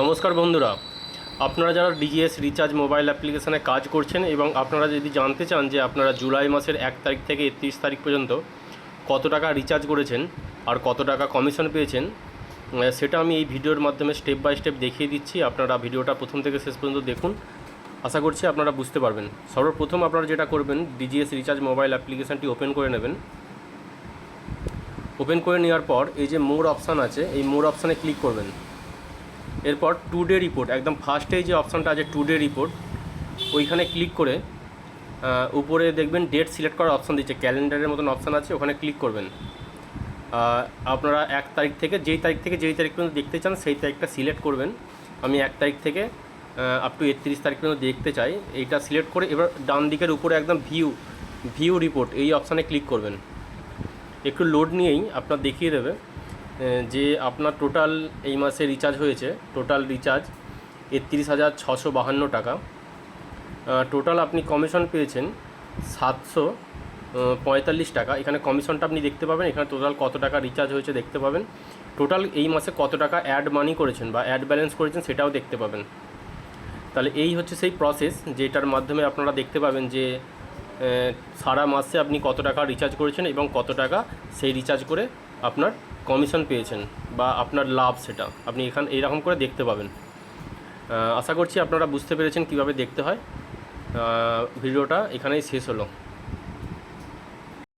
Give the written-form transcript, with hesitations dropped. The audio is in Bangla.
নমস্কার বন্ধুরা, আপনারা যারা ডিজিএস রিচার্জ মোবাইল অ্যাপ্লিকেশানে কাজ করছেন এবং আপনারা যদি জানতে চান যে আপনারা জুলাই মাসের 1 তারিখ থেকে 31 তারিখ পর্যন্ত কত টাকা রিচার্জ করেছেন আর কত টাকা কমিশন পেয়েছেন, সেটা আমি এই ভিডিওর মাধ্যমে স্টেপ বাই স্টেপ দেখিয়ে দিচ্ছি। আপনারা ভিডিওটা প্রথম থেকে শেষ পর্যন্ত দেখুন, আশা করছি আপনারা বুঝতে পারবেন। সর্বপ্রথম আপনারা যেটা করবেন, ডিজিএস রিচার্জ মোবাইল অ্যাপ্লিকেশানটি ওপেন করে নেবেন। ওপেন করে নেওয়ার পর এই যে মোর অপশান আছে, এই মোর অপশানে ক্লিক করবেন। এরপর টুডে রিপোর্ট, একদম ফার্স্টে যে অপশানটা আছে টুডে রিপোর্ট, ওইখানে ক্লিক করে উপরে দেখবেন ডেট সিলেক্ট করার অপশান দিচ্ছে, ক্যালেন্ডারের মতন অপশান আছে, ওখানে ক্লিক করবেন। আপনারা 1 তারিখ থেকে যেই তারিখ পর্যন্ত দেখতে চান সেই তারিখটা সিলেক্ট করবেন। আমি 1 তারিখ থেকে আপ টু 31 তারিখ পর্যন্ত দেখতে চাই, এইটা সিলেক্ট করে এবার ডান দিকের উপরে একদম ভিউ রিপোর্ট এই অপশানে ক্লিক করবেন। একটু লোড নিয়েই আপনার দেখিয়ে দেবে যে আপনার টোটাল এই মাসে রিচার্জ হয়েছে। টোটাল রিচার্জ 31,652 টাকা। টোটাল আপনি কমিশন পেয়েছেন 745 টাকা। এখানে কমিশনটা আপনি দেখতে পাবেন, এখানে টোটাল কত টাকা রিচার্জ হয়েছে দেখতে পাবেন। টোটাল এই মাসে কত টাকা অ্যাড মানি করেছেন বা অ্যাড ব্যালেন্স করেছেন সেটাও দেখতে পাবেন। তাহলে এই হচ্ছে সেই প্রসেস যেটার মাধ্যমে আপনারা দেখতে পাবেন যে সারা মাসে আপনি কত টাকা রিচার্জ করেছেন এবং কত টাকা সেই রিচার্জ করে আপনার কমিশন পেয়েছেন বা আপনার লাভ, সেটা আপনি এখানে এইরকম করে দেখতে পাবেন। আশা করছি আপনারা বুঝতে পেরেছেন কিভাবে দেখতে হয়। ভিডিওটা এখানেই শেষ হলো।